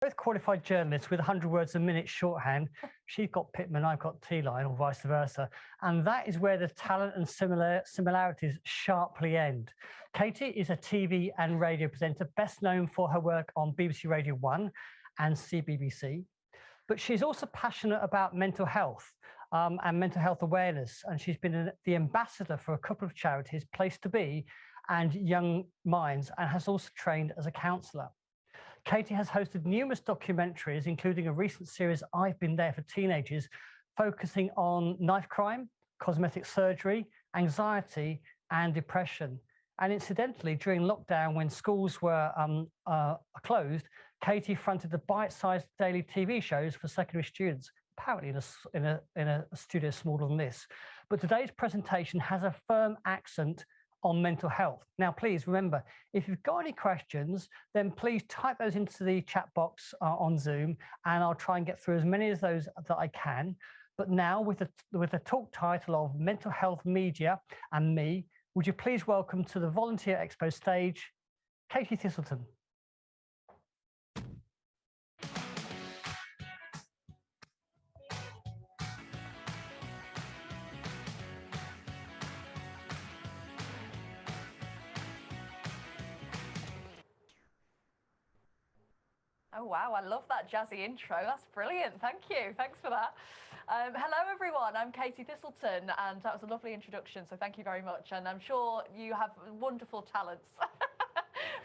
Both qualified journalists with 100 words a minute shorthand. She's got Pitman, I've got T-line, or vice versa. And that is where the talent and similarities sharply end. Katie is a TV and radio presenter, best known for her work on BBC Radio 1 and CBBC. But she's also passionate about mental health and mental health awareness. And she's been the ambassador for a couple of charities, Place2be and YoungMinds, and has also trained as a counsellor. Katie has hosted numerous documentaries, including a recent series, I've Been There, for teenagers, focusing on knife crime, cosmetic surgery, anxiety, and depression. And incidentally, during lockdown, when schools were closed, Katie fronted the bite-sized daily TV shows for secondary students, apparently in a studio smaller than this. But today's presentation has a firm accent on mental health. Now, please remember, if you've got any questions, then please type those into the chat box on Zoom, and I'll try and get through as many of those that I can. But now, with the talk title of Mental Health Media and Me, would you please welcome to the Volunteer Expo stage, Katie Thistleton. Oh, wow, I love that jazzy intro. That's brilliant. Thank you. Thanks for that. Hello, everyone. I'm Katie Thistleton, and that was a lovely introduction, so thank you very much. And I'm sure you have wonderful talents.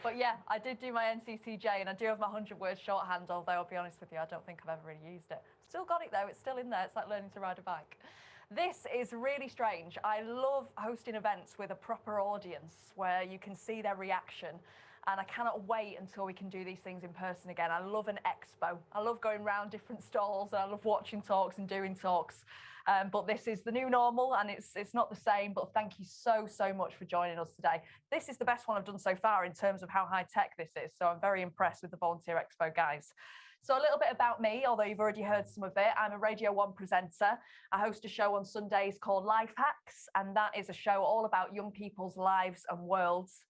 But yeah, I did do my NCCJ, and I do have my 100-word shorthand, although I'll be honest with you, I don't think I've ever really used it. Still got it, though. It's still in there. It's like learning to ride a bike. This is really strange. I love hosting events with a proper audience where you can see their reaction. And I cannot wait until we can do these things in person again. I love an expo. I love going around different stalls, and I love watching talks and doing talks. But this is the new normal, and it's not the same, but thank you so much for joining us today. This is the best one I've done so far in terms of how high tech this is, so I'm very impressed with the Volunteer Expo guys. So a little bit about me, although you've already heard some of it. I'm a Radio 1 presenter. I host a show on Sundays called Life Hacks, and that is a show all about young people's lives and worlds.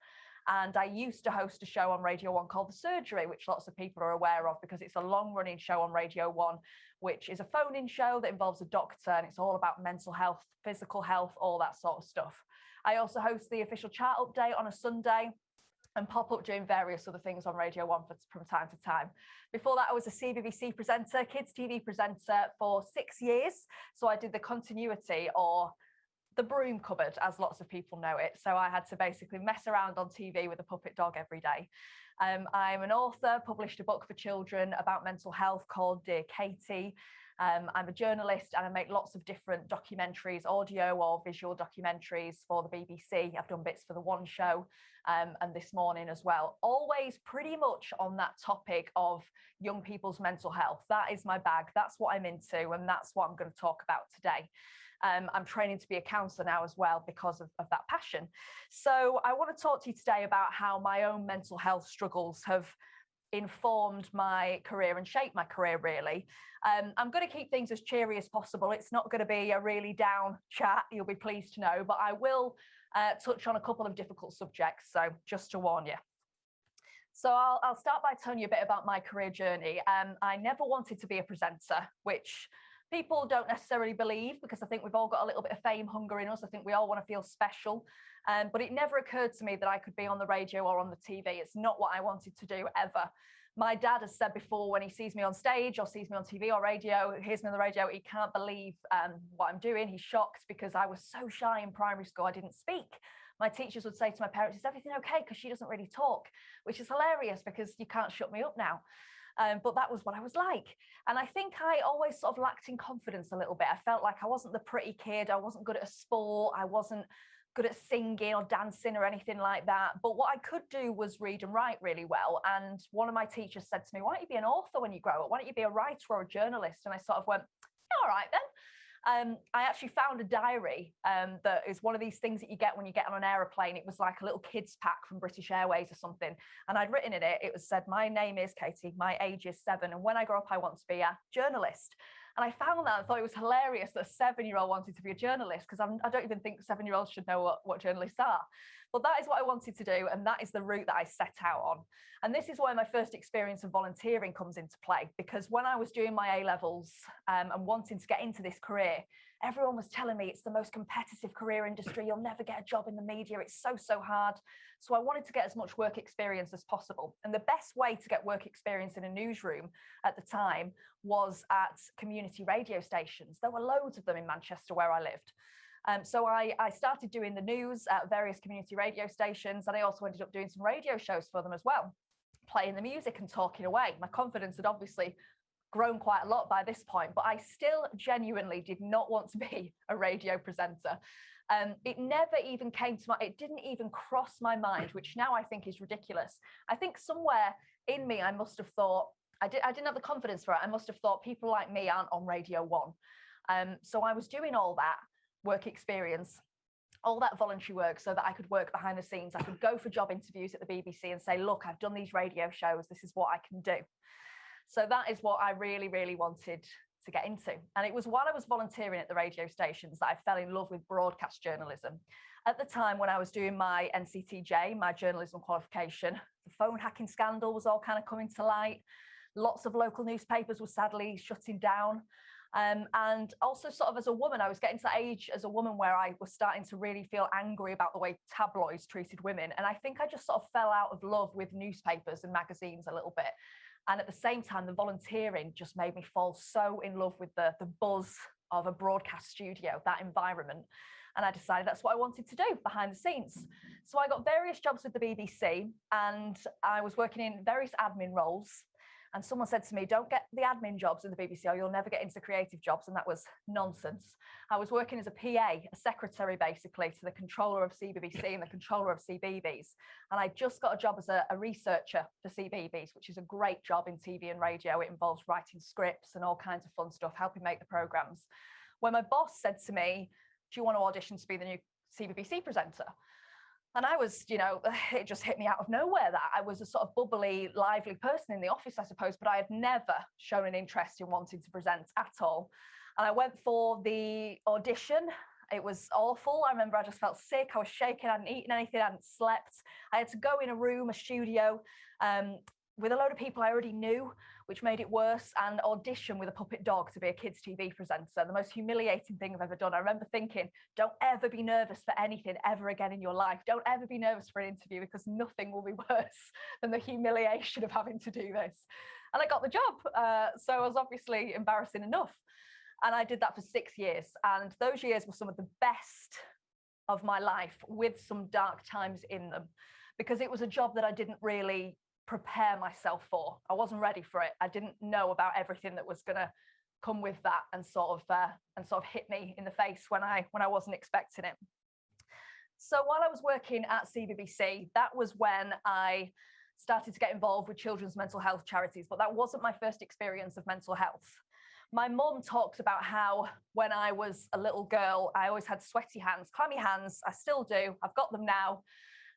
And I used to host a show on Radio 1 called The Surgery, which lots of people are aware of because it's a long-running show on Radio 1, which is a phone-in show that involves a doctor, and it's all about mental health, physical health, all that sort of stuff. I also host the official chart update on a Sunday and pop up doing various other things on Radio 1 from time to time. Before that, I was a CBBC presenter, kids TV presenter for 6 years. So I did the continuity, or the broom cupboard, as lots of people know it. So I had to basically mess around on TV with a puppet dog every day. I'm an author, published a book for children about mental health called Dear Katie. I'm a journalist, and I make lots of different documentaries, audio or visual documentaries for the BBC. I've done bits for the One Show and this morning as well. Always pretty much on that topic of young people's mental health. That is my bag. That's what I'm into, and that's what I'm going to talk about today. I'm training to be a counsellor now as well because of that passion. So I want to talk to you today about how my own mental health struggles have informed my career and shaped my career, really. I'm going to keep things as cheery as possible. It's not going to be a really down chat, you'll be pleased to know, but I will touch on a couple of difficult subjects, so just to warn you. So I'll start by telling you a bit about my career journey. I never wanted to be a presenter, which people don't necessarily believe, because I think we've all got a little bit of fame hunger in us. I think we all want to feel special. But it never occurred to me that I could be on the radio or on the TV. It's not what I wanted to do ever. My dad has said before, when he sees me on stage or sees me on TV or radio, hears me on the radio, he can't believe what I'm doing. He's shocked because I was so shy in primary school, I didn't speak. My teachers would say to my parents, "Is everything okay?" Because she doesn't really talk, which is hilarious because you can't shut me up now. But that was what I was like. And I think I always sort of lacked in confidence a little bit. I felt like I wasn't the pretty kid. I wasn't good at a sport. I wasn't good at singing or dancing or anything like that. But what I could do was read and write really well. And one of my teachers said to me, "Why don't you be an author when you grow up? Why don't you be a writer or a journalist?" And I sort of went, "Yeah, all right then." I actually found a diary that is one of these things that you get when you get on an aeroplane. It was like a little kids pack from British Airways or something. And I'd written in it, it was said, "My name is Katie, my age is 7. And when I grow up, I want to be a journalist." And I found that and thought it was hilarious that a 7-year-old wanted to be a journalist, because I don't even think 7-year-olds should know what journalists are. Well, that is what I wanted to do, and that is the route that I set out on. And this is where my first experience of volunteering comes into play, because when I was doing my A-levels and wanting to get into this career, everyone was telling me it's the most competitive career industry. You'll never get a job in the media. It's so hard. So I wanted to get as much work experience as possible. And the best way to get work experience in a newsroom at the time was at community radio stations. There were loads of them in Manchester where I lived. So I started doing the news at various community radio stations, and I also ended up doing some radio shows for them as well, playing the music and talking away. My confidence had obviously grown quite a lot by this point, but I still genuinely did not want to be a radio presenter. It never even came to it didn't even cross my mind, which now I think is ridiculous. I think somewhere in me, I must have thought, I didn't have the confidence for it. I must have thought people like me aren't on Radio 1. So I was doing all that work experience, all that voluntary work, so that I could work behind the scenes. I could go for job interviews at the BBC and say, look, I've done these radio shows. This is what I can do. So that is what I really, really wanted to get into. And it was while I was volunteering at the radio stations that I fell in love with broadcast journalism. At the time when I was doing my NCTJ, my journalism qualification, the phone hacking scandal was all kind of coming to light. Lots of local newspapers were sadly shutting down. And also sort of as a woman, I was getting to that age as a woman where I was starting to really feel angry about the way tabloids treated women. And I think I just sort of fell out of love with newspapers and magazines a little bit. And at the same time, the volunteering just made me fall so in love with the buzz of a broadcast studio, that environment. And I decided that's what I wanted to do behind the scenes. So I got various jobs with the BBC, and I was working in various admin roles. And someone said to me, don't get the admin jobs in the BBC or you'll never get into creative jobs. And that was nonsense. I was working as a PA, a secretary basically, to the controller of CBBC and the controller of CBeebies. And I just got a job as a researcher for CBeebies, which is a great job in TV and radio. It involves writing scripts and all kinds of fun stuff, helping make the programmes. When my boss said to me, do you want to audition to be the new CBBC presenter? And I was, it just hit me out of nowhere that I was a sort of bubbly, lively person in the office, I suppose, but I had never shown an interest in wanting to present at all. And I went for the audition. It was awful. I remember I just felt sick. I was shaking. I hadn't eaten anything. I hadn't slept. I had to go in a room, a studio, with a load of people I already knew, which made it worse, and audition with a puppet dog to be a kids' TV presenter. The most humiliating thing I've ever done. I remember thinking, don't ever be nervous for anything ever again in your life. Don't ever be nervous for an interview, because nothing will be worse than the humiliation of having to do this. And I got the job. So I was obviously embarrassing enough. And I did that for 6 years. And those years were some of the best of my life, with some dark times in them, because it was a job that I didn't really prepare myself for. I wasn't ready for it. I didn't know about everything that was going to come with that, and sort of hit me in the face when I wasn't expecting it. So while I was working at CBBC, that was when I started to get involved with children's mental health charities, but that wasn't my first experience of mental health. My mum talks about how when I was a little girl, I always had sweaty hands, clammy hands. I still do. I've got them now.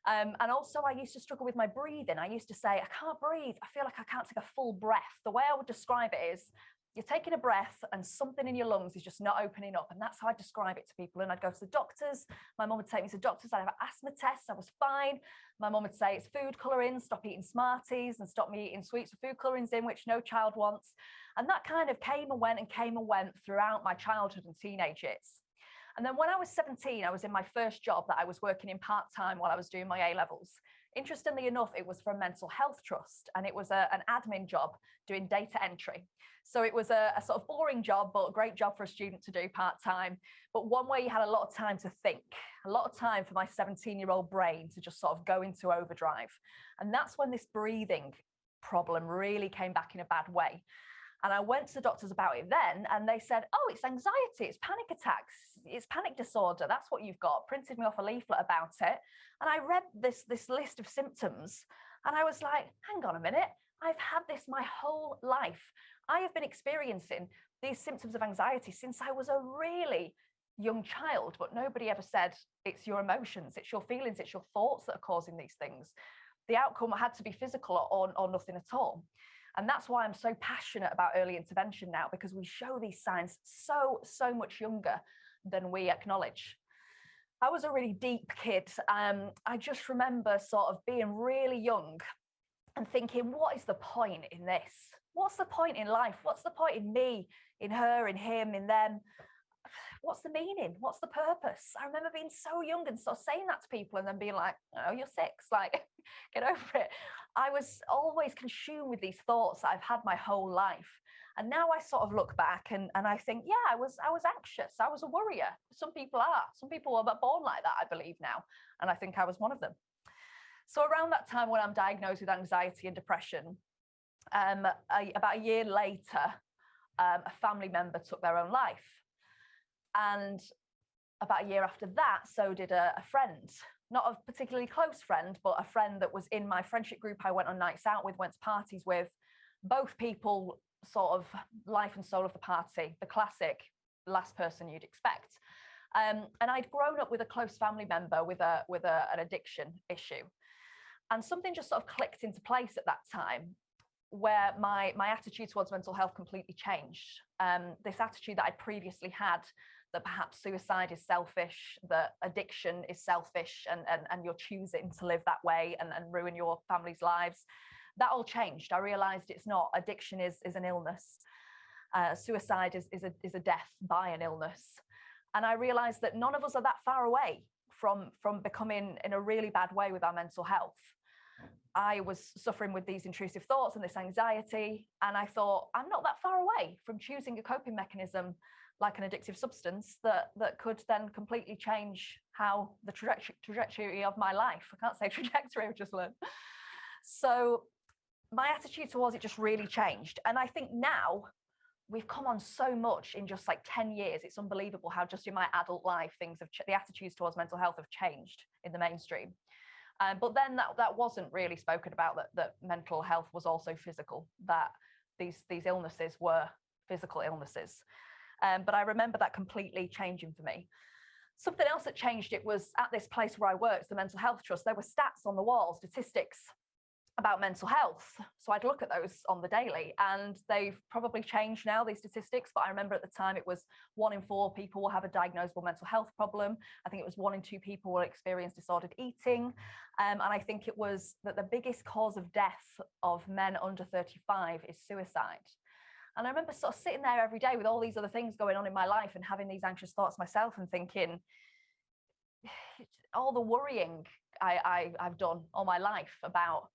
And also I used to struggle with my breathing. I used to say, I can't breathe. I feel like I can't take a full breath. The way I would describe it is, you're taking a breath and something in your lungs is just not opening up. And that's how I describe it to people. And I'd go to the doctors. My mum would take me to doctors. I'd have asthma tests. I was fine. My mum would say, it's food coloring, stop eating Smarties and stop me eating sweets with food colorings in, which no child wants. And that kind of came and went throughout my childhood and teenage years. And then when I was 17, I was in my first job that I was working in part-time while I was doing my A-levels. Interestingly enough, it was for a mental health trust, and it was an admin job doing data entry. So it was a sort of boring job, but a great job for a student to do part-time, but one where you had a lot of time to think, a lot of time for my 17-year-old brain to just sort of go into overdrive. And that's when this breathing problem really came back in a bad way. And I went to the doctors about it then, and they said, oh, it's anxiety, it's panic attacks, it's panic disorder, that's what you've got. Printed me off a leaflet about it. And I read this list of symptoms, and I was like, hang on a minute, I've had this my whole life. I have been experiencing these symptoms of anxiety since I was a really young child, but nobody ever said it's your emotions, it's your feelings, it's your thoughts that are causing these things. The outcome had to be physical or nothing at all. And that's why I'm so passionate about early intervention now, because we show these signs so much younger than we acknowledge. I was a really deep kid. I just remember sort of being really young and thinking, what is the point in this? What's the point in life? What's the point in me, in her, in him, in them? What's the meaning? What's the purpose? I remember being so young and sort of saying that to people and then being like, oh, you're 6, like, get over it. I was always consumed with these thoughts that I've had my whole life. And now I sort of look back and I think, yeah, I was anxious. I was a worrier. Some people are. Some people are born like that, I believe now. And I think I was one of them. So around that time when I'm diagnosed with anxiety and depression, about a year later, a family member took their own life. And about a year after that, so did a friend, not a particularly close friend, but a friend that was in my friendship group I went on nights out with, went to parties with. Both people sort of life and soul of the party, the classic last person you'd expect. And I'd grown up with a close family member with an addiction issue. And something just sort of clicked into place at that time where my attitude towards mental health completely changed. This attitude that I'd previously had, that perhaps suicide is selfish, that addiction is selfish, and you're choosing to live that way and ruin your family's lives. That all changed. I realized it's not. Addiction is an illness. Suicide is a death by an illness. And I realized that none of us are that far away from becoming in a really bad way with our mental health. I was suffering with these intrusive thoughts and this anxiety, and I thought, I'm not that far away from choosing a coping mechanism like an addictive substance that could then completely change how the trajectory of my life. I can't say trajectory, I've just learned. So my attitude towards it just really changed. And I think now we've come on so much in just like 10 years. It's unbelievable how just in my adult life, the attitudes towards mental health have changed in the mainstream. But then that wasn't really spoken about, that mental health was also physical, that these illnesses were physical illnesses. But I remember that completely changing for me. Something else that changed, it was at this place where I worked, the Mental Health Trust, there were stats on the wall, statistics about mental health. So I'd look at those on the daily, and they've probably changed now, these statistics, but I remember at the time it was 1 in 4 people will have a diagnosable mental health problem. I think it was 1 in 2 people will experience disordered eating. And I think it was that the biggest cause of death of men under 35 is suicide. And I remember sort of sitting there every day with all these other things going on in my life and having these anxious thoughts myself and thinking, all the worrying I've done all my life about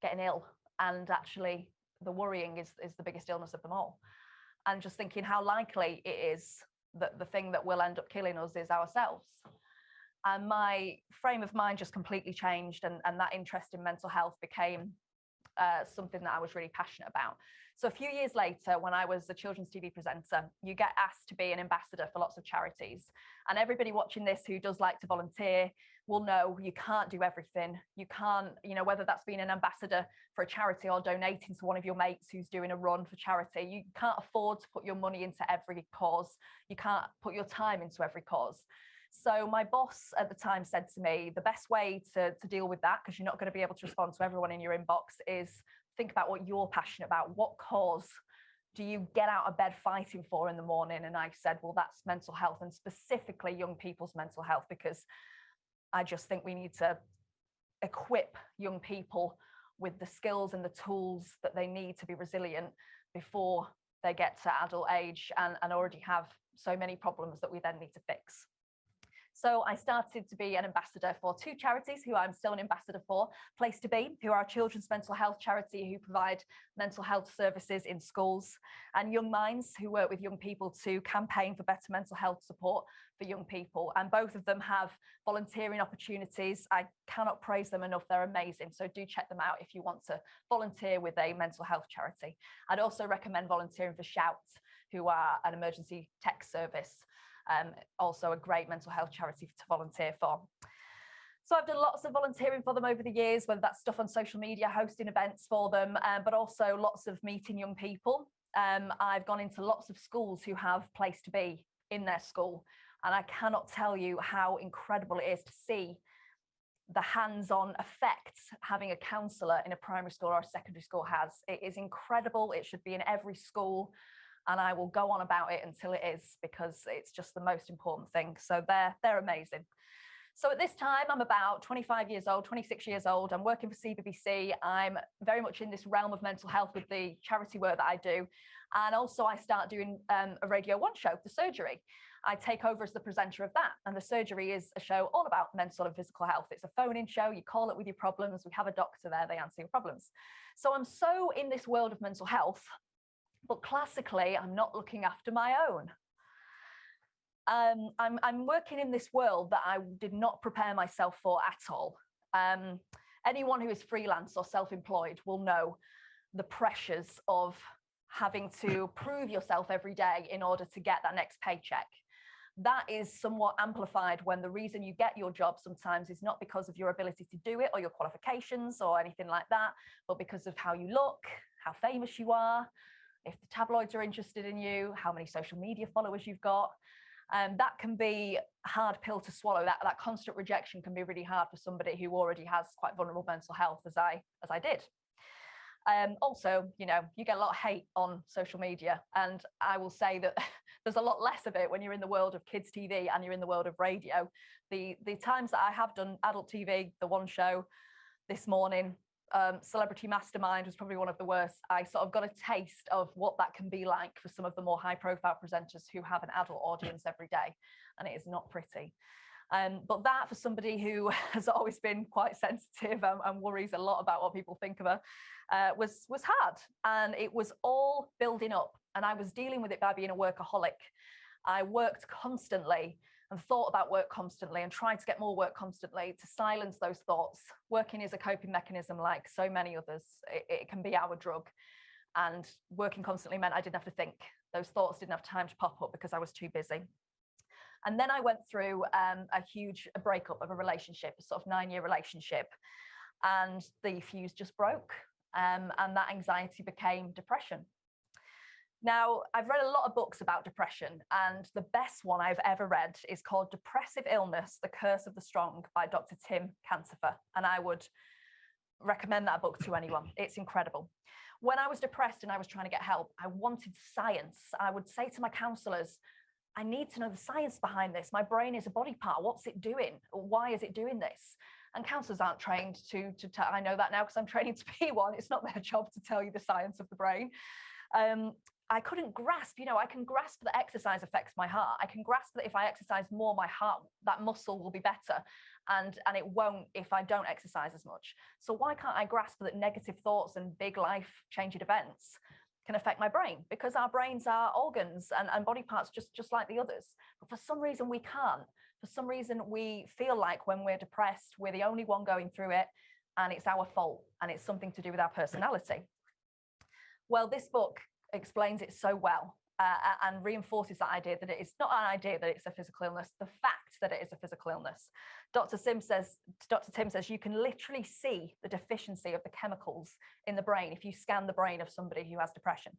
getting ill, and actually the worrying is the biggest illness of them all. And just thinking how likely it is that the thing that will end up killing us is ourselves. And my frame of mind just completely changed, and that interest in mental health became something that I was really passionate about. So a few years later, when I was a children's TV presenter, you get asked to be an ambassador for lots of charities. And everybody watching this who does like to volunteer will know you can't do everything. You can't, whether that's being an ambassador for a charity or donating to one of your mates who's doing a run for charity, you can't afford to put your money into every cause. You can't put your time into every cause. So my boss at the time said to me, the best way to deal with that, because you're not going to be able to respond to everyone in your inbox, is think about what you're passionate about. What cause do you get out of bed fighting for in the morning? And I said, well, that's mental health, and specifically young people's mental health, because I just think we need to equip young people with the skills and the tools that they need to be resilient before they get to adult age and already have so many problems that we then need to fix. So I started to be an ambassador for 2 charities who I'm still an ambassador for. Place2be, who are a children's mental health charity who provide mental health services in schools, and YoungMinds, who work with young people to campaign for better mental health support for young people. And both of them have volunteering opportunities. I cannot praise them enough. They're amazing. So do check them out if you want to volunteer with a mental health charity. I'd also recommend volunteering for Shout, who are an emergency text service. Also a great mental health charity to volunteer for. So I've done lots of volunteering for them over the years, whether that's stuff on social media, hosting events for them, but also lots of meeting young people. I've gone into lots of schools who have Place2be in their school, and I cannot tell you how incredible it is to see the hands-on effect having a counsellor in a primary school or a secondary school has. It is incredible. It should be in every school. And I will go on about it until it is, because it's just the most important thing. So they're amazing. So at this time, I'm about 25 years old, 26 years old. I'm working for CBBC. I'm very much in this realm of mental health with the charity work that I do. And also I start doing a Radio 1 show, The Surgery. I take over as the presenter of that. And The Surgery is a show all about mental and physical health. It's a phone-in show. You call it with your problems. We have a doctor there. They answer your problems. So I'm so in this world of mental health, but classically, I'm not looking after my own. I'm working in this world that I did not prepare myself for at all. Anyone who is freelance or self-employed will know the pressures of having to prove yourself every day in order to get that next paycheck. That is somewhat amplified when the reason you get your job sometimes is not because of your ability to do it or your qualifications or anything like that, but because of how you look, how famous you are, if the tabloids are interested in you, how many social media followers you've got. That can be a hard pill to swallow. That constant rejection can be really hard for somebody who already has quite vulnerable mental health, as I did. Also, you know, you get a lot of hate on social media, and I will say that there's a lot less of it when you're in the world of kids TV and you're in the world of radio. The times that I have done adult TV, the one show this morning, Celebrity Mastermind was probably one of the worst. I sort of got a taste of what that can be like for some of the more high profile presenters who have an adult audience every day, and it is not pretty. But that, for somebody who has always been quite sensitive and worries a lot about what people think of her, was hard. And it was all building up, and I was dealing with it by being a workaholic. I worked constantly and thought about work constantly and tried to get more work constantly to silence those thoughts. Working is a coping mechanism like so many others. It can be our drug. And working constantly meant I didn't have to think. Those thoughts didn't have time to pop up because I was too busy. And then I went through a huge breakup of a relationship, a sort of 9-year relationship. And the fuse just broke. And that anxiety became depression. Now, I've read a lot of books about depression, and the best one I've ever read is called Depressive Illness, The Curse of the Strong by Dr. Tim Cantifer. And I would recommend that book to anyone. It's incredible. When I was depressed and I was trying to get help, I wanted science. I would say to my counsellors, I need to know the science behind this. My brain is a body part. What's it doing? Why is it doing this? And counsellors aren't trained to tell. I know that now because I'm training to be one. It's not their job to tell you the science of the brain. I couldn't grasp, I can grasp that exercise affects my heart. I can grasp that if I exercise more, my heart, that muscle will be better. And it won't if I don't exercise as much. So why can't I grasp that negative thoughts and big life-changing events can affect my brain? Because our brains are organs and body parts just like the others. But for some reason, we can't. For some reason, we feel like when we're depressed, we're the only one going through it, and it's our fault, and it's something to do with our personality. Well, this book explains it so well and reinforces that idea that it is not an idea that it's a physical illness, the fact that it is a physical illness. Dr. Tim says you can literally see the deficiency of the chemicals in the brain if you scan the brain of somebody who has depression.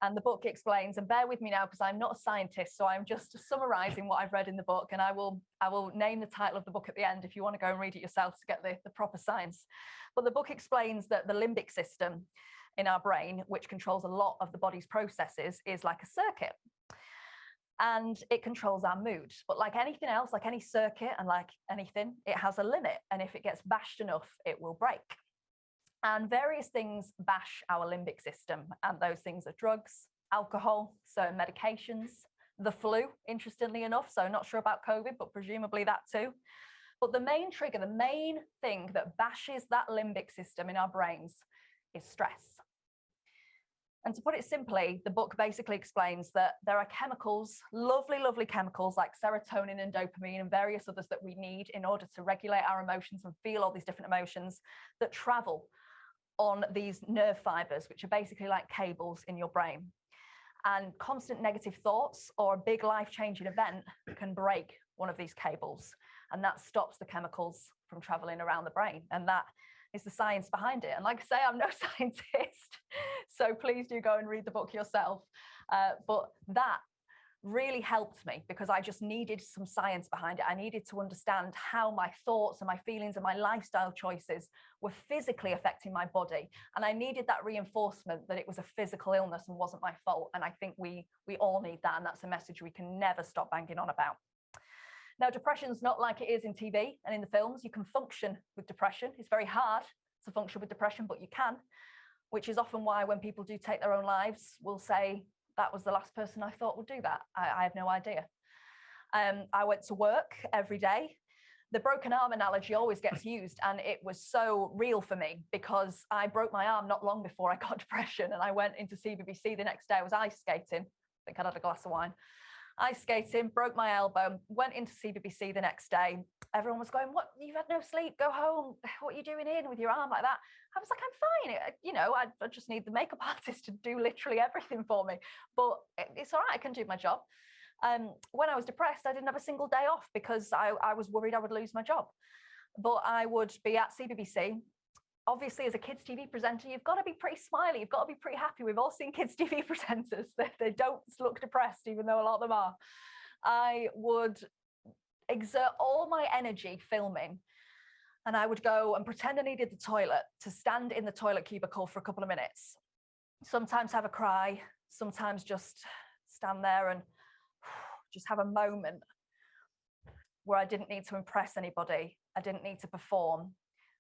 And the book explains, and bear with me now because I'm not a scientist, so I'm just summarizing what I've read in the book, and I will name the title of the book at the end if you want to go and read it yourself to get the proper science. But the book explains that the limbic system in our brain, which controls a lot of the body's processes, is like a circuit. And it controls our mood. But like anything else, like any circuit and like anything, it has a limit. And if it gets bashed enough, it will break. And various things bash our limbic system. And those things are drugs, alcohol, certain medications, the flu, interestingly enough. So not sure about COVID, but presumably that too. But the main trigger, the main thing that bashes that limbic system in our brains is stress. And to put it simply, the book basically explains that there are chemicals, lovely, lovely chemicals like serotonin and dopamine and various others that we need in order to regulate our emotions and feel all these different emotions that travel on these nerve fibers, which are basically like cables in your brain. And constant negative thoughts or a big life-changing event can break one of these cables, and that stops the chemicals from traveling around the brain. And that is the science behind it. And like I say, I'm no scientist, so please do go and read the book yourself. But that really helped me because I just needed some science behind it. I needed to understand how my thoughts and my feelings and my lifestyle choices were physically affecting my body. And I needed that reinforcement that it was a physical illness and wasn't my fault. And I think we all need that. And that's a message we can never stop banging on about. Now, depression's not like it is in TV and in the films. You can function with depression. It's very hard to function with depression, but you can, which is often why when people do take their own lives, we'll say, that was the last person I thought would do that. I have no idea. I went to work every day. The broken arm analogy always gets used, and it was so real for me because I broke my arm not long before I got depression, and I went into CBBC the next day. I was ice skating. I think I'd had a glass of wine. Ice skating, broke my elbow, went into CBBC the next day. Everyone was going, what, you've had no sleep, go home. What are you doing in with your arm like that? I was like, I'm fine. You know, I just need the makeup artist to do literally everything for me. But it's all right, I can do my job. When I was depressed, I didn't have a single day off because I was worried I would lose my job. But I would be at CBBC. Obviously, as a kids' TV presenter, you've got to be pretty smiley. You've got to be pretty happy. We've all seen kids' TV presenters. They don't look depressed, even though a lot of them are. I would exert all my energy filming, and I would go and pretend I needed the toilet to stand in the toilet cubicle for a couple of minutes. Sometimes have a cry, sometimes just stand there and just have a moment where I didn't need to impress anybody. I didn't need to perform.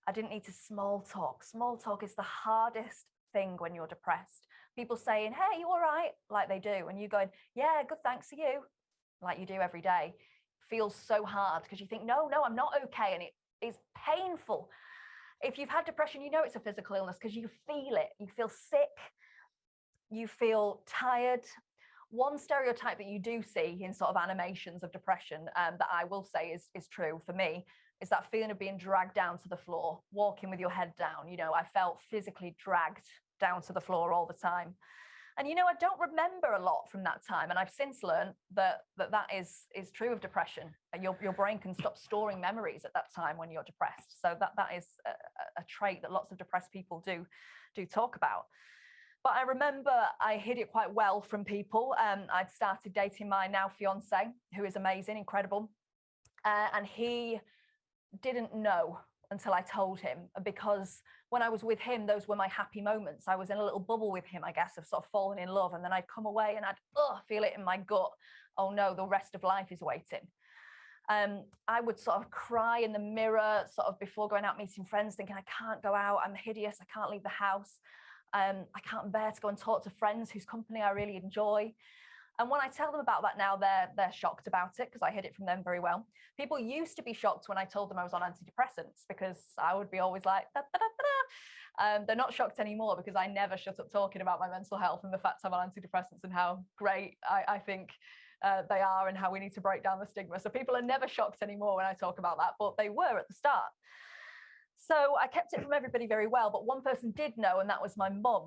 I didn't need to small talk. Small talk is the hardest thing when you're depressed. People saying, hey, you all right? Like they do. And you going, yeah, good, thanks to you. Like you do every day. Feels so hard because you think, no, I'm not okay. And it is painful. If you've had depression, you know it's a physical illness because you feel it. You feel sick. You feel tired. One stereotype that you do see in sort of animations of depression that I will say is true for me is that feeling of being dragged down to the floor, walking with your head down. You know, I felt physically dragged down to the floor all the time. And, you know, I don't remember a lot from that time. And I've since learned that is true of depression. Your brain can stop storing memories at that time when you're depressed. So that is a trait that lots of depressed people do talk about. But I remember I hid it quite well from people. I'd started dating my now fiance, who is amazing, incredible. And he didn't know until I told him, because when I was with him, those were my happy moments. I was in a little bubble with him, I guess, of sort of falling in love. And then I'd come away and I'd feel it in my gut. Oh no, the rest of life is waiting. I would sort of cry in the mirror sort of before going out meeting friends, thinking I can't go out, I'm hideous, I can't leave the house. I can't bear to go and talk to friends whose company I really enjoy. And when I tell them about that now, they're shocked about it because I hid it from them very well. People used to be shocked when I told them I was on antidepressants because I would be always like, da, da, da, da. They're not shocked anymore because I never shut up talking about my mental health and the fact I'm on antidepressants and how great I think they are and how we need to break down the stigma. So people are never shocked anymore when I talk about that, but they were at the start. So I kept it from everybody very well, but one person did know, and that was my mum.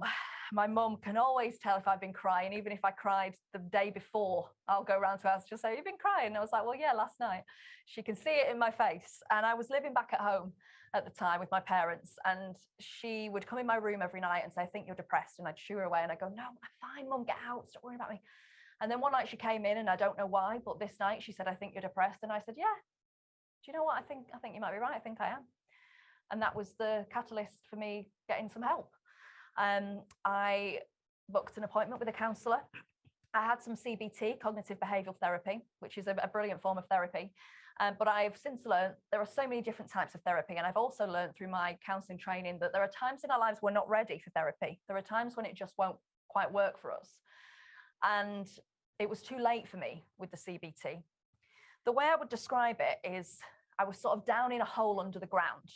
My mum can always tell if I've been crying, even if I cried the day before. I'll go around to her and she'll say, you've been crying? And I was like, well, yeah, last night. She can see it in my face. And I was living back at home at the time with my parents, and she would come in my room every night and say, I think you're depressed. And I'd shoo her away and I'd go, no, I'm fine, Mum, get out, stop worrying about me. And then one night she came in, and I don't know why, but this night she said, I think you're depressed. And I said, yeah, do you know what? I think you might be right. I think I am. And that was the catalyst for me getting some help. I booked an appointment with a counsellor. I had some CBT, cognitive behavioural therapy, which is a brilliant form of therapy. But I've since learned there are so many different types of therapy. And I've also learned through my counselling training that there are times in our lives we're not ready for therapy. There are times when it just won't quite work for us. And it was too late for me with the CBT. The way I would describe it is I was sort of down in a hole under the ground.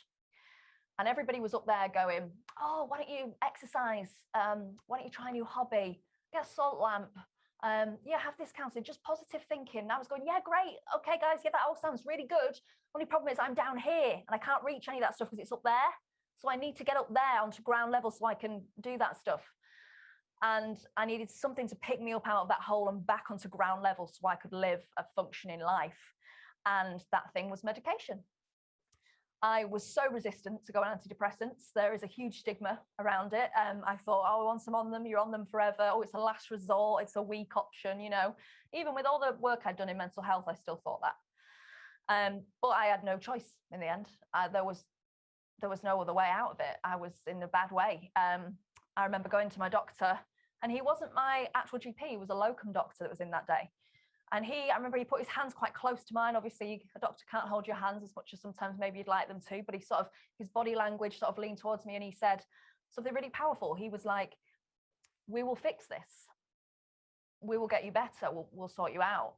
And everybody was up there going, oh, why don't you exercise? Why don't you try a new hobby? Get a salt lamp. Yeah, have this counselling, just positive thinking. And I was going, yeah, great. Okay, guys, yeah, that all sounds really good. Only problem is I'm down here and I can't reach any of that stuff because it's up there. So I need to get up there onto ground level so I can do that stuff. And I needed something to pick me up out of that hole and back onto ground level so I could live a functioning life. And that thing was medication. I was so resistant to go on antidepressants. There is a huge stigma around it. I thought, oh, once I'm on them, you're on them forever. Oh, it's a last resort. It's a weak option, you know. Even with all the work I'd done in mental health, I still thought that. But I had no choice in the end. There was no other way out of it. I was in a bad way. I remember going to my doctor, and he wasn't my actual GP. He was a locum doctor that was in that day. And I remember he put his hands quite close to mine. Obviously, a doctor can't hold your hands as much as sometimes maybe you'd like them to, but his body language sort of leaned towards me and he said something really powerful. He was like, we will fix this. We will get you better. We'll sort you out.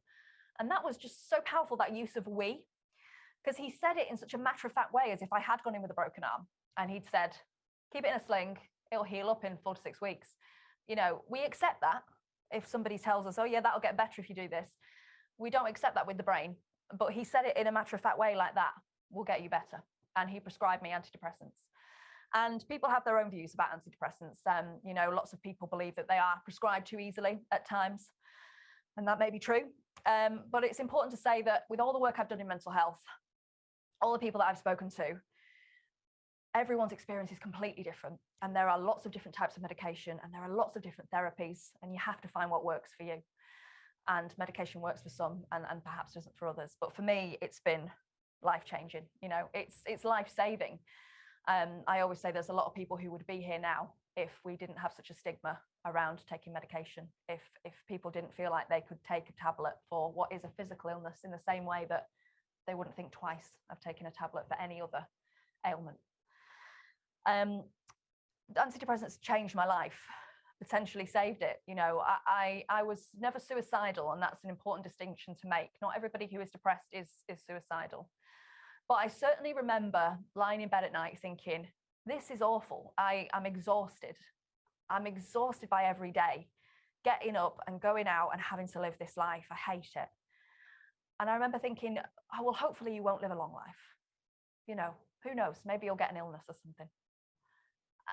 And that was just so powerful, that use of we, because he said it in such a matter-of-fact way, as if I had gone in with a broken arm. And he'd said, keep it in a sling. It'll heal up in 4 to 6 weeks. We accept that. If somebody tells us, oh yeah, that'll get better if you do this, we don't accept that with the brain. But he said it in a matter-of-fact way like that, we'll get you better. And he prescribed me antidepressants. And people have their own views about antidepressants. Lots of people believe that they are prescribed too easily at times. And that may be true. But it's important to say that with all the work I've done in mental health, all the people that I've spoken to, everyone's experience is completely different. And there are lots of different types of medication and there are lots of different therapies, and you have to find what works for you. And medication works for some and perhaps doesn't for others. But for me, it's been life-changing. It's life-saving. I always say there's a lot of people who would be here now if we didn't have such a stigma around taking medication, if people didn't feel like they could take a tablet for what is a physical illness in the same way that they wouldn't think twice of taking a tablet for any other ailment. Antidepressants changed my life, potentially saved it. I was never suicidal, and that's an important distinction to make. Not everybody who is depressed is suicidal. But I certainly remember lying in bed at night thinking, this is awful. I'm exhausted. I'm exhausted by every day, getting up and going out and having to live this life. I hate it. And I remember thinking, oh, well, hopefully you won't live a long life. Who knows? Maybe you'll get an illness or something.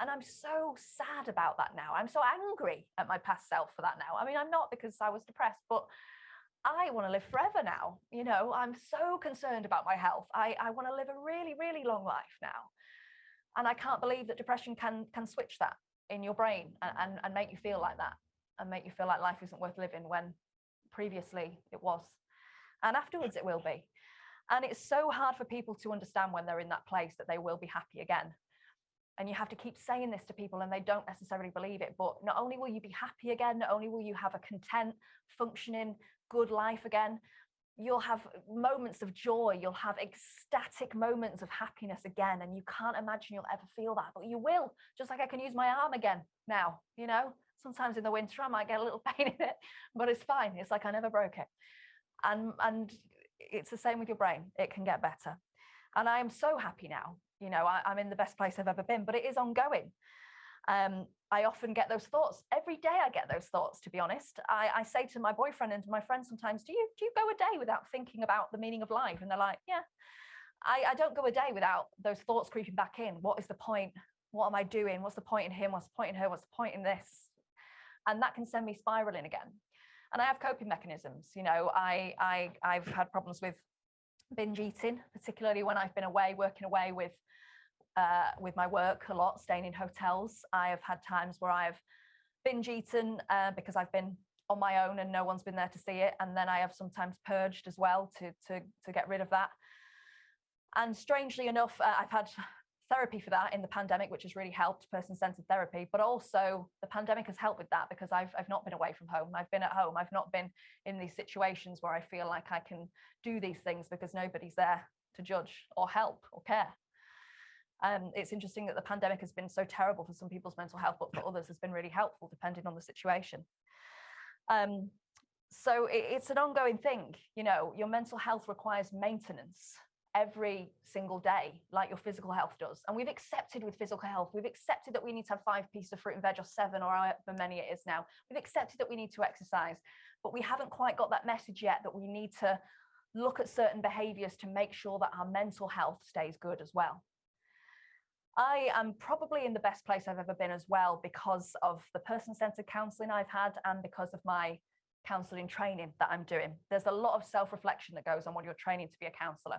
And I'm so sad about that now. I'm so angry at my past self for that now. I mean, I'm not, because I was depressed, but I want to live forever now. I'm so concerned about my health. I want to live a really, really long life now. And I can't believe that depression can switch that in your brain and make you feel like that, and make you feel like life isn't worth living when previously it was. And afterwards it will be. And it's so hard for people to understand when they're in that place that they will be happy again. And you have to keep saying this to people and they don't necessarily believe it. But not only will you be happy again, not only will you have a content, functioning, good life again, you'll have moments of joy, you'll have ecstatic moments of happiness again. And you can't imagine you'll ever feel that, but you will. Just like I can use my arm again now, sometimes in the winter I might get a little pain in it, but it's fine. It's like I never broke it. And it's the same with your brain. It can get better. And I am so happy now. I'm in the best place I've ever been, but it is ongoing. I often get those thoughts. Every day I get those thoughts, to be honest. I say to my boyfriend and to my friends sometimes, do you go a day without thinking about the meaning of life? And they're like, yeah. I don't go a day without those thoughts creeping back in. What is the point? What am I doing? What's the point in him? What's the point in her? What's the point in this? And that can send me spiraling again. And I have coping mechanisms. I've had problems with binge eating, particularly when I've been away, working away with my work a lot, staying in hotels. I have had times where I've binge eaten because I've been on my own and no one's been there to see it. And then I have sometimes purged as well to get rid of that. And strangely enough, I've had therapy for that in the pandemic, which has really helped, person-centered therapy. But also the pandemic has helped with that because I've not been away from home. I've been at home. I've not been in these situations where I feel like I can do these things because nobody's there to judge or help or care. It's interesting that the pandemic has been so terrible for some people's mental health, but for others has been really helpful depending on the situation. So it's an ongoing thing. Your mental health requires maintenance every single day, like your physical health does. And we've accepted with physical health, we've accepted that we need to have 5 pieces of fruit and veg or 7 or however many it is now. We've accepted that we need to exercise, but we haven't quite got that message yet that we need to look at certain behaviors to make sure that our mental health stays good as well. I am probably in the best place I've ever been as well because of the person-centered counselling I've had and because of my counselling training that I'm doing. There's a lot of self-reflection that goes on when you're training to be a counsellor.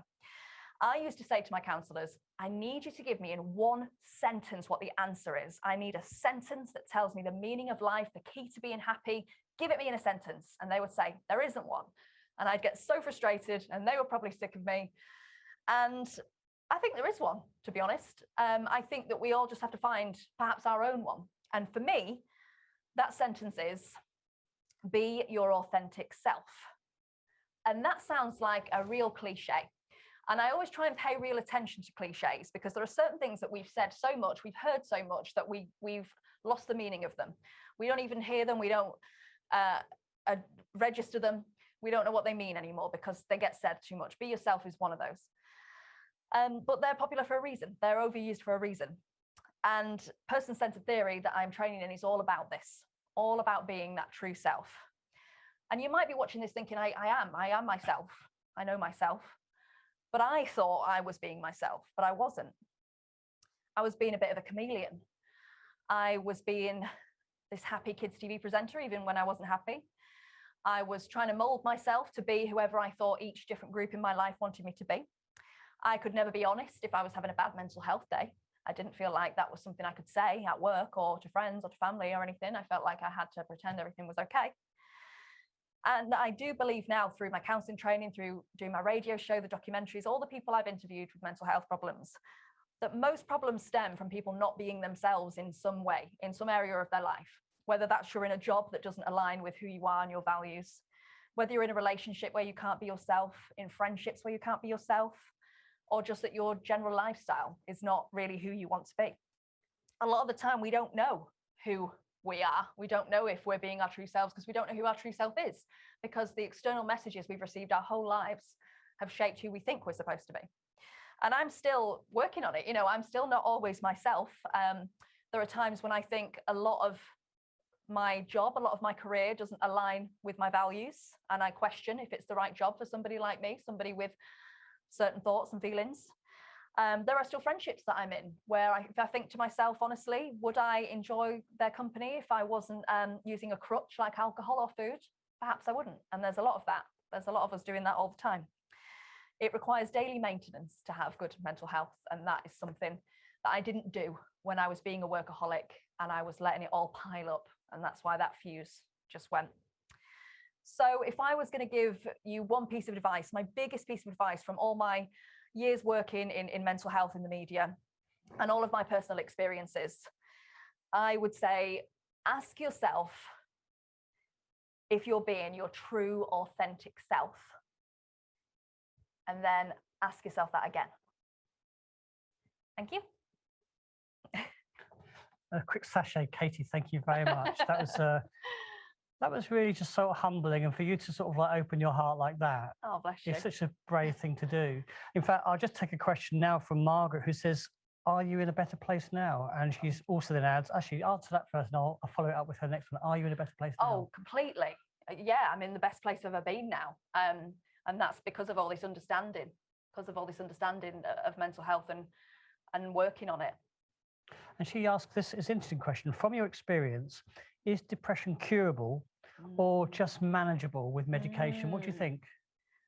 I used to say to my counsellors, I need you to give me in 1 sentence what the answer is. I need a sentence that tells me the meaning of life, the key to being happy. Give it me in a sentence. And they would say, there isn't one. And I'd get so frustrated and they were probably sick of me. And I think there is one, to be honest. I think that we all just have to find perhaps our own one. And for me, that sentence is, be your authentic self. And that sounds like a real cliche. And I always try and pay real attention to cliches, because there are certain things that we've said so much, we've heard so much, that we've lost the meaning of them. We don't even hear them. We don't register them. We don't know what they mean anymore because they get said too much. Be yourself is one of those. But they're popular for a reason. They're overused for a reason. And person-centered theory that I'm training in is all about this, all about being that true self. And you might be watching this thinking, I am myself. I know myself. But I thought I was being myself, but I wasn't. I was being a bit of a chameleon. I was being this happy kids TV presenter, even when I wasn't happy. I was trying to mold myself to be whoever I thought each different group in my life wanted me to be. I could never be honest if I was having a bad mental health day. I didn't feel like that was something I could say at work or to friends or to family or anything. I felt like I had to pretend everything was okay. And I do believe now, through my counselling training, through doing my radio show, the documentaries, all the people I've interviewed with mental health problems, that most problems stem from people not being themselves in some way, in some area of their life, whether that's you're in a job that doesn't align with who you are and your values, whether you're in a relationship where you can't be yourself, in friendships where you can't be yourself, or just that your general lifestyle is not really who you want to be. A lot of the time, we don't know who we are. We don't know if we're being our true selves because we don't know who our true self is, because the external messages we've received our whole lives have shaped who we think we're supposed to be. And I'm still working on it. You know, I'm still not always myself. There are times when I think a lot of my job, a lot of my career doesn't align with my values. And I question if it's the right job for somebody like me, somebody with certain thoughts and feelings. There are still friendships that I'm in where if I think to myself, honestly, would I enjoy their company if I wasn't using a crutch like alcohol or food? Perhaps I wouldn't. And there's a lot of that. There's a lot of us doing that all the time. It requires daily maintenance to have good mental health. And that is something that I didn't do when I was being a workaholic and I was letting it all pile up. And that's why that fuse just went. So if I was going to give you one piece of advice, my biggest piece of advice from all my years working in mental health in the media and all of my personal experiences, I would say, ask yourself if you're being your true, authentic self. And then ask yourself that again. Thank you. A quick sachet, Katie, thank you very much. That was really just so humbling, and for you to sort of like open your heart like that. Oh, bless you. It's such a brave thing to do. In fact, I'll just take a question now from Margaret, who says, are you in a better place now? And she's also then adds, actually, answer that first and I'll follow it up with her next one. Are you in a better place now? Oh, completely. Yeah, I'm in the best place I've ever been now. And that's because of all this understanding, of mental health and working on it. And she asks, this is an interesting question. From your experience, is depression curable or just manageable with medication? What do you think?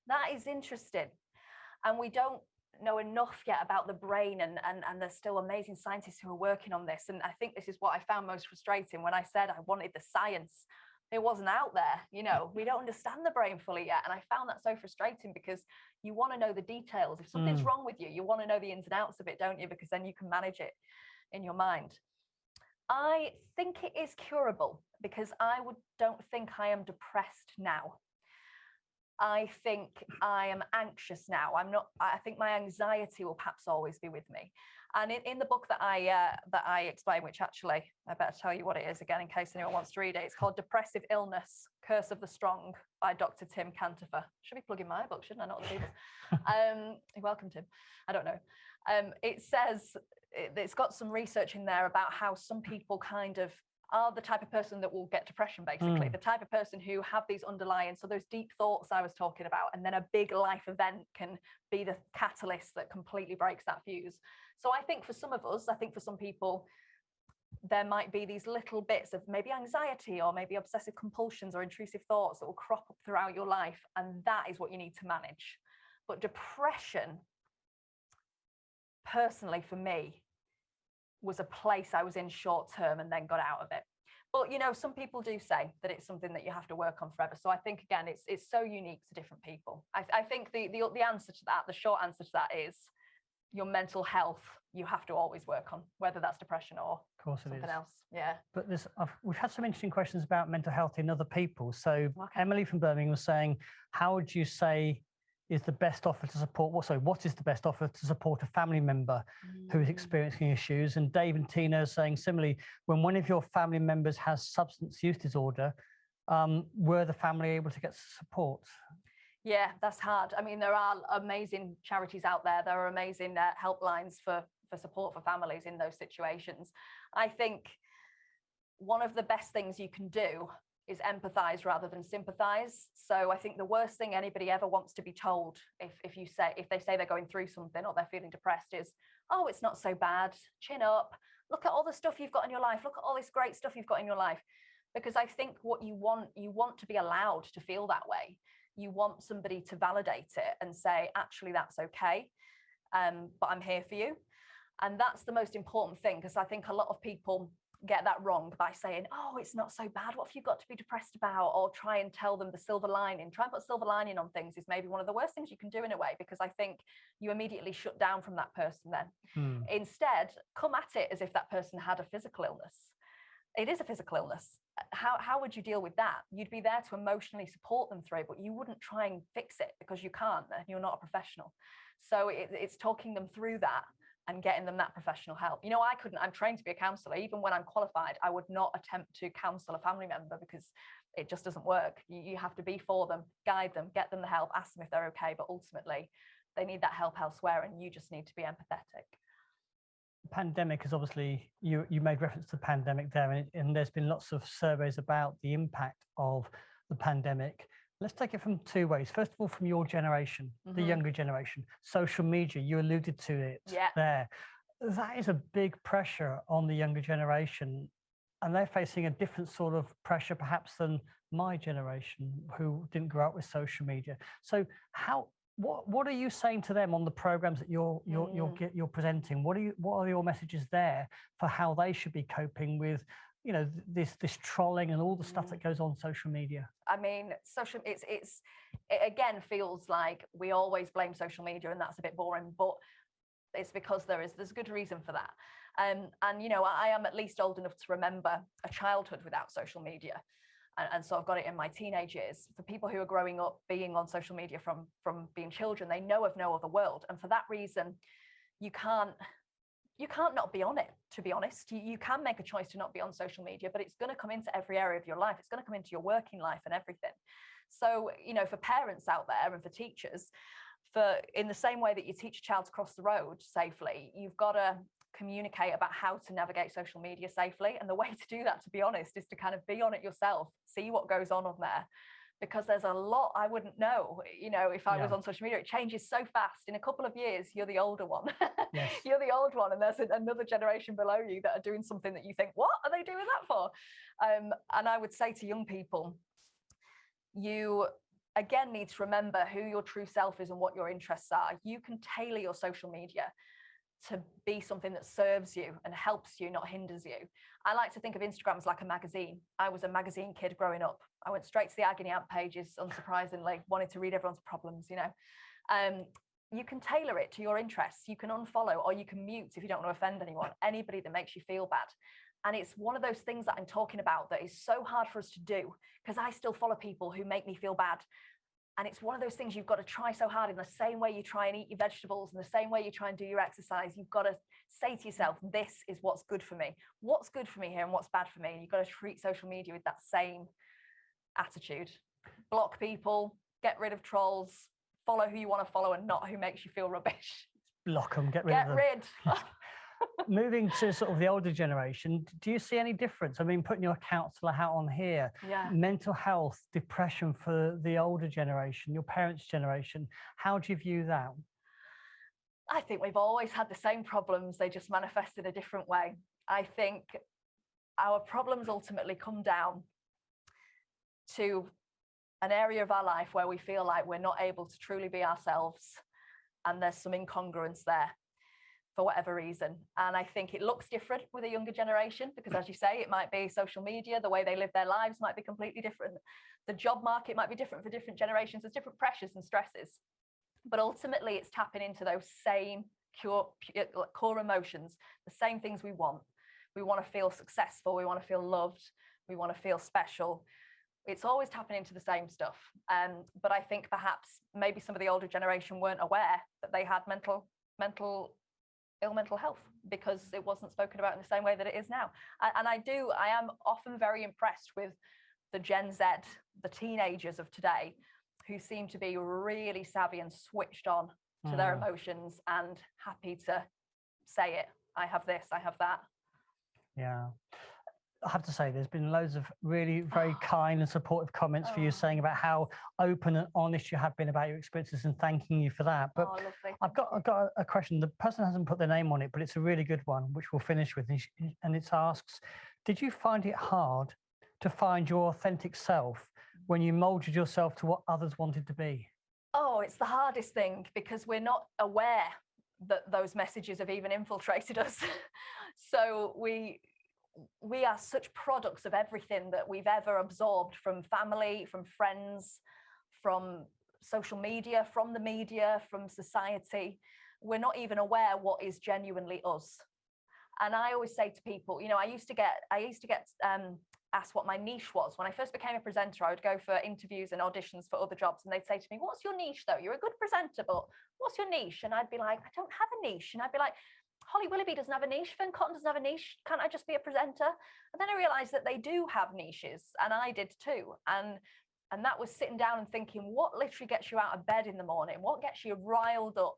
That is interesting. And we don't know enough yet about the brain, and there's still amazing scientists who are working on this. And I think this is what I found most frustrating when I said I wanted the science. It wasn't out there, you know, we don't understand the brain fully yet. And I found that so frustrating because you want to know the details. If something's wrong with you, you want to know the ins and outs of it, don't you? Because then you can manage it in your mind. I think it is curable because don't think I am depressed now. I think I am anxious now. I think my anxiety will perhaps always be with me. And in the book that I explain, which actually I better tell you what it is again in case anyone wants to read it. It's called Depressive Illness, Curse of the Strong by Dr. Tim Cantifer. Should be plugging my book, shouldn't I? Not the people's. You're welcome, Tim. I don't know. It says it's got some research in there about how some people kind of are the type of person that will get depression, basically. The type of person who have these underlying, so those deep thoughts I was talking about, and then a big life event can be the catalyst that completely breaks that fuse. So I think for some of us, for some people, there might be these little bits of maybe anxiety or maybe obsessive compulsions or intrusive thoughts that will crop up throughout your life. And that is what you need to manage. But depression, personally for me, was a place I was in short term and then got out of it. But, you know, some people do say that it's something that you have to work on forever. So I think, again, it's so unique to different people. I think the answer to that, the short answer to that is your mental health you have to always work on, whether that's depression or Of course it something is. else. Yeah. But we've had some interesting questions about mental health in other people. So Okay. Emily from Birmingham was saying, how would you say is the best offer to support, what is the best offer to support a family member who is experiencing issues? And Dave and Tina are saying similarly, when one of your family members has substance use disorder, were the family able to get support? Yeah, that's hard. I mean, there are amazing charities out there. There are amazing helplines for support for families in those situations. I think one of the best things you can do is empathize rather than sympathize. So I think the worst thing anybody ever wants to be told if they say they're going through something or they're feeling depressed is, oh, it's not so bad, chin up, look at all the stuff you've got in your life, look at all this great stuff you've got in your life. Because I think what you want to be allowed to feel that way. You want somebody to validate it and say, actually, that's okay, but I'm here for you. And that's the most important thing, because I think a lot of people get that wrong by saying, oh, it's not so bad, what have you got to be depressed about? Or try and tell them the silver lining. Try and put silver lining on things is maybe one of the worst things you can do in a way, because I think you immediately shut down from that person then. Instead, come at it as if that person had a physical illness. It is a physical illness. How would you deal with that? You'd be there to emotionally support them through it, but you wouldn't try and fix it, because you can't, and you're not a professional. So it's talking them through that and getting them that professional help. You know, I'm trained to be a counsellor. Even when I'm qualified, I would not attempt to counsel a family member, because it just doesn't work. You have to be for them, guide them, get them the help, ask them if they're okay, but ultimately they need that help elsewhere, and you just need to be empathetic. Pandemic is obviously, you made reference to the pandemic there, and there's been lots of surveys about the impact of the pandemic. Let's take it from two ways. First of all, from your generation, the younger generation, social media, you alluded to it there. That is a big pressure on the younger generation, and they're facing a different sort of pressure perhaps than my generation, who didn't grow up with social media. So what are you saying to them on the programs that you're presenting? What are your messages there for how they should be coping with, you know, this trolling and all the stuff that goes on social media? I mean, it again feels like we always blame social media, and that's a bit boring, but it's because there's good reason for that. And you know, I am at least old enough to remember a childhood without social media. And so I've got it in my teenage years. For people who are growing up being on social media from being children, they know of no other world. And for that reason, you can't not be on it, to be honest. You can make a choice to not be on social media, but it's going to come into every area of your life. It's going to come into your working life and everything. So, you know, for parents out there and for teachers, in the same way that you teach a child to cross the road safely, you've got to communicate about how to navigate social media safely. And the way to do that, to be honest, is to kind of be on it yourself, see what goes on there, because there's a lot I wouldn't know. You know, if I was on social media, it changes so fast. In a couple of years, you're the older one. Yes. You're the old one, and there's another generation below you that are doing something that you think, what are they doing that for? And I would say to young people, you again need to remember who your true self is and what your interests are. You can tailor your social media to be something that serves you and helps you, not hinders you. I like to think of Instagram as like a magazine. I was a magazine kid growing up. I went straight to the agony aunt pages, unsurprisingly, wanted to read everyone's problems, you know. You can tailor it to your interests. You can unfollow or you can mute, if you don't want to offend anyone, anybody that makes you feel bad. And it's one of those things that I'm talking about that is so hard for us to do, because I still follow people who make me feel bad. And it's one of those things you've got to try so hard. In the same way you try and eat your vegetables, in the same way you try and do your exercise, you've got to say to yourself, this is what's good for me. What's good for me here and what's bad for me? And you've got to treat social media with that same attitude. Block people, get rid of trolls, follow who you want to follow and not who makes you feel rubbish. Block them, get rid of them. Moving to sort of the older generation, do you see any difference? I mean, putting your counsellor hat on here, mental health, depression for the older generation, your parents' generation, how do you view that? I think we've always had the same problems, they just manifest in a different way. I think our problems ultimately come down to an area of our life where we feel like we're not able to truly be ourselves, and there's some incongruence there for whatever reason. And I think it looks different with a younger generation, because as you say, it might be social media, the way they live their lives might be completely different. The job market might be different for different generations. There's different pressures and stresses. But ultimately, it's tapping into those same core emotions, the same things we want. We want to feel successful. We want to feel loved. We want to feel special. It's always tapping into the same stuff. But I think perhaps maybe some of the older generation weren't aware that they had mental health, because it wasn't spoken about in the same way that it is now. And I am often very impressed with the Gen Z, the teenagers of today, who seem to be really savvy and switched on to their emotions and happy to say it. I have this, I have that. Yeah. I have to say, there's been loads of really very kind and supportive comments for you, saying about how open and honest you have been about your experiences, and thanking you for that. But I've got a question. The person hasn't put their name on it, but it's a really good one, which we'll finish with. And it asks, did you find it hard to find your authentic self when you molded yourself to what others wanted to be? Oh, it's the hardest thing, because we're not aware that those messages have even infiltrated us. So we are such products of everything that we've ever absorbed, from family, from friends, from social media, from the media, from society. We're not even aware what is genuinely us. And I always say to people, I used to get asked what my niche was. When I first became a presenter, I would go for interviews and auditions for other jobs, and they'd say to me, what's your niche though? You're a good presenter, but what's your niche? And I'd be like, I don't have a niche. And I'd be like, Holly Willoughby doesn't have a niche, Finn Cotton doesn't have a niche, can't I just be a presenter? And then I realized that they do have niches, and I did too. And that was sitting down and thinking, what literally gets you out of bed in the morning? What gets you riled up?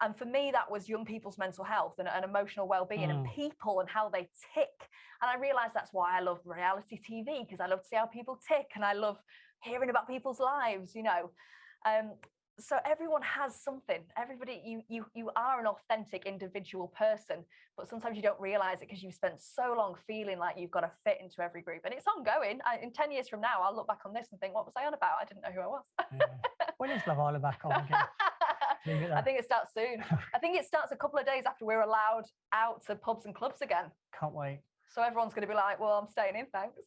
And for me, that was young people's mental health and emotional well-being and people and how they tick. And I realized that's why I love reality TV, because I love to see how people tick, and I love hearing about people's lives, So everyone has something. Everybody, you are an authentic individual person, but sometimes you don't realize it because you've spent so long feeling like you've got to fit into every group. And it's ongoing. In 10 years from now, I'll look back on this and think, what was I on about? I didn't know who I was. When is Love Island back on again? I think it starts soon. I think it starts a couple of days after we're allowed out to pubs and clubs again. Can't wait. So everyone's going to be like, well, I'm staying in, thanks.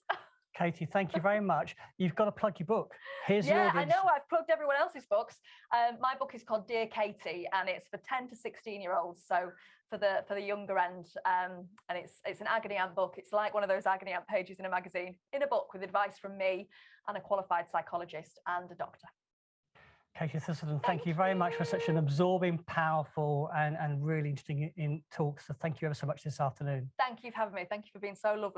Katie, thank you very much. You've got to plug your book. Here's the audience. I know, I've plugged everyone else's books. My book is called Dear Katie, and it's for 10 to 16-year-olds, so for the younger end. And it's an agony aunt book. It's like one of those agony aunt pages in a magazine, in a book, with advice from me and a qualified psychologist and a doctor. Katie Thistleton, thank you very much for such an absorbing, powerful and really interesting in talk. So thank you ever so much this afternoon. Thank you for having me. Thank you for being so lovely.